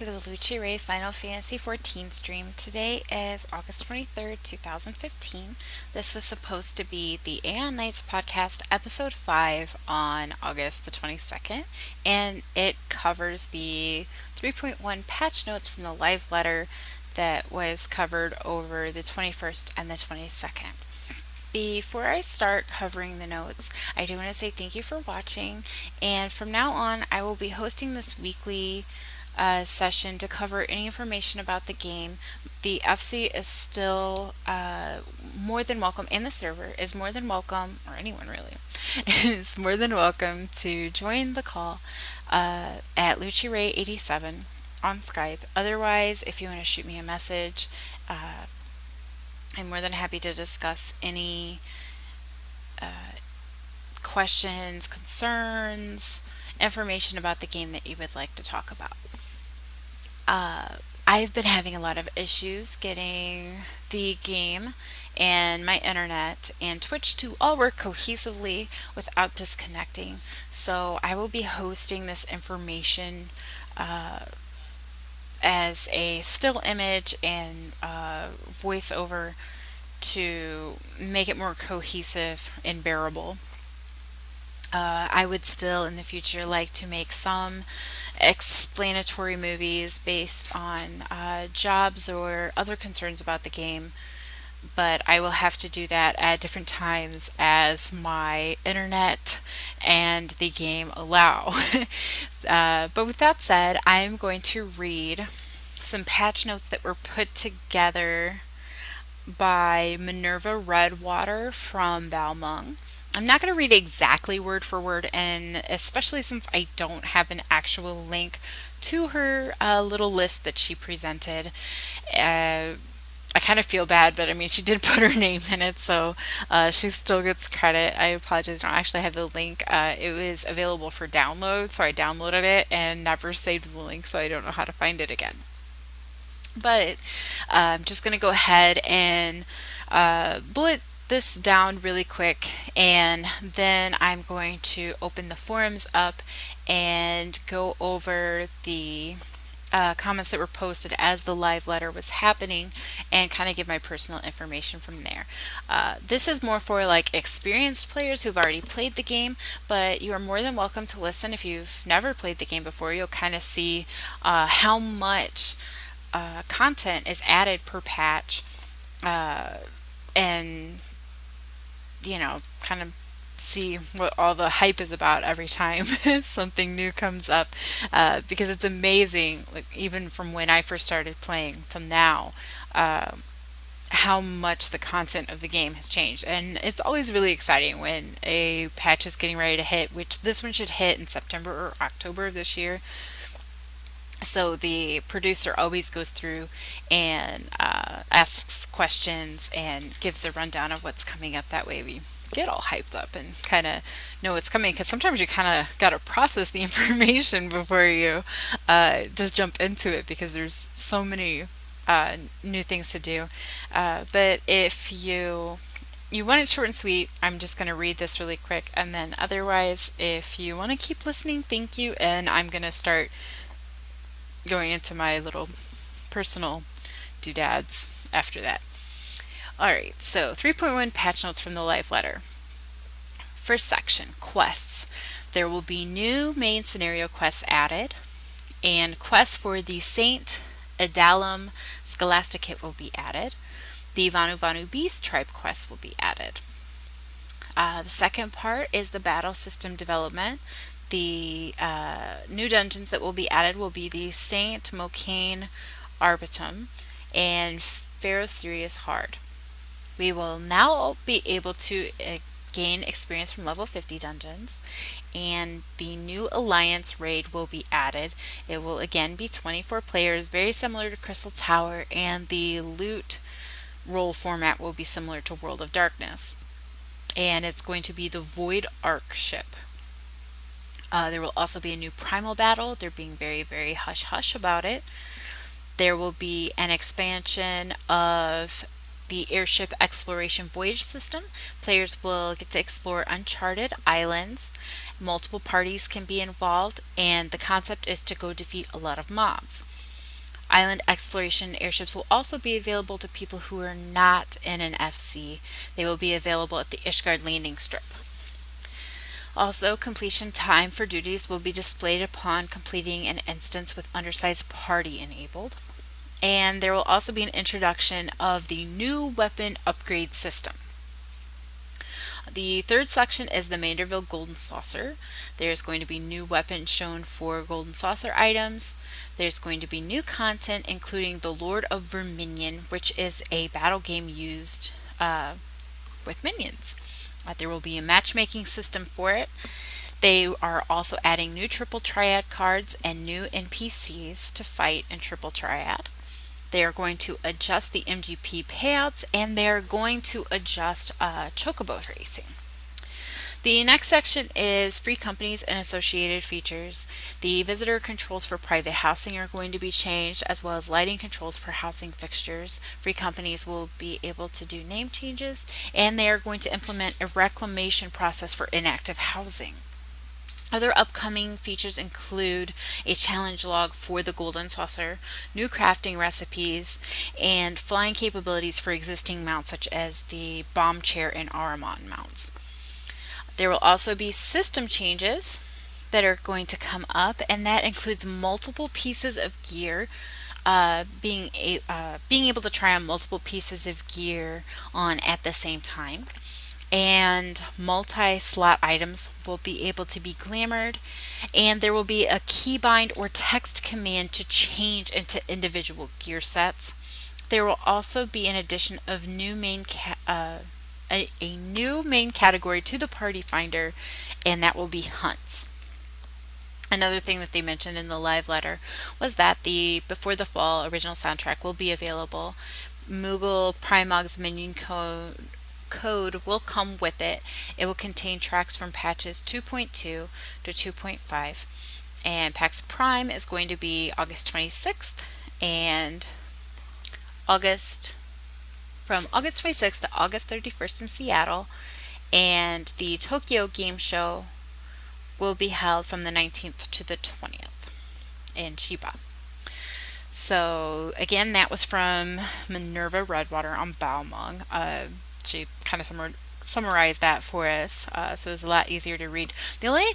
To the Luchi Final Fantasy XIV stream. Today is August 23rd, 2015. This was supposed to be the Aeon Nights podcast, episode 5, on August the 22nd, and it covers the 3.1 patch notes from the live letter that was covered over the 21st and the 22nd. Before I start covering the notes, I do want to say thank you for watching, and from now on, I will be hosting this weekly session to cover any information about the game. The FC is still more than welcome, and the server is more than welcome, or anyone really, is more than welcome to join the call at Luchi-87 on Skype. Otherwise, if you want to shoot me a message, I'm more than happy to discuss any questions, concerns, information about the game that you would like to talk about. I've been having a lot of issues getting the game and my internet and Twitch to all work cohesively without disconnecting. So I will be hosting this information as a still image and voiceover to make it more cohesive and bearable. I would still in the future like to make some explanatory movies based on jobs or other concerns about the game, but I will have to do that at different times as my internet and the game allow. But with that said, I'm going to read some patch notes that were put together by Minerva Redwater from Balmung. I'm not going to read exactly word for word, and especially since I don't have an actual link to her little list that she presented. I kind of feel bad, but I mean, she did put her name in it, so she still gets credit. I apologize, I don't actually have the link. It was available for download, so I downloaded it and never saved the link, so I don't know how to find it again. But I'm just going to go ahead and bullet this down really quick, and then I'm going to open the forums up and go over the comments that were posted as the live letter was happening and kind of give my personal information from there. This is more for like experienced players who've already played the game, but you are more than welcome to listen if you've never played the game before. You'll kind of see how much content is added per patch, and kind of see what all the hype is about every time something new comes up, because it's amazing, like even from when I first started playing till now, how much the content of the game has changed. And it's always really exciting when a patch is getting ready to hit, which this one should hit in September or October of this year. So the producer always goes through and asks questions and gives a rundown of what's coming up. That way we get all hyped up and kind of know what's coming, because sometimes you kind of got to process the information before you just jump into it, because there's so many new things to do. But if you want it short and sweet, I'm just going to read this really quick, and then otherwise, if you want to keep listening, thank you, and I'm going to start going into my little personal doodads after that. Alright, so 3.1 patch notes from the live letter. First section, quests. There will be new main scenario quests added, and quests for the Saint Adalum Scholasticate will be added. The Vanu Vanu Beast Tribe quest will be added. The second part is the battle system development. The new dungeons that will be added will be the Saint Mocane Arbitum and Pharaoh Sirius Hard. We will now be able to gain experience from level 50 dungeons, and the new Alliance raid will be added. It will again be 24 players, very similar to Crystal Tower, and the loot roll format will be similar to World of Darkness. And it's going to be the Void Ark ship. There will also be a new primal battle. They're being very, very hush-hush about it. There will be an expansion of the airship exploration voyage system. Players will get to explore uncharted islands. Multiple parties can be involved, and the concept is to go defeat a lot of mobs. Island exploration airships will also be available to people who are not in an FC. They will be available at the Ishgard landing strip. Also, completion time for duties will be displayed upon completing an instance with undersized party enabled. And there will also be an introduction of the new weapon upgrade system. The third section is the Manderville Golden Saucer. There's going to be new weapons shown for Golden Saucer items. There's going to be new content, including the Lord of Verminion, which is a battle game used with minions. There will be a matchmaking system for it. They are also adding new Triple Triad cards and new NPCs to fight in Triple Triad. They are going to adjust the MGP payouts, and they are going to adjust chocobo racing. The next section is free companies and associated features. The visitor controls for private housing are going to be changed, as well as lighting controls for housing fixtures. Free companies will be able to do name changes, and they are going to implement a reclamation process for inactive housing. Other upcoming features include a challenge log for the Golden Saucer, new crafting recipes, and flying capabilities for existing mounts such as the Bomb Chair and Aramon mounts. There will also be system changes that are going to come up, and that includes multiple pieces of gear, being able to try on multiple pieces of gear on at the same time. And multi-slot items will be able to be glamored, and there will be a keybind or text command to change into individual gear sets. There will also be an addition of new a new main category to the party finder, and that will be hunts. Another thing that they mentioned in the live letter was that the Before the Fall original soundtrack will be available. Moogle Primog's minion code will come with it. It will contain tracks from patches 2.2 to 2.5, and PAX Prime is going to be August 26th and from August 26th to August 31st in Seattle, and the Tokyo Game Show will be held from the 19th to the 20th in Chiba. So again, that was from Minerva Redwater on Balmung. She kind of summarized that for us, so it was a lot easier to read. The only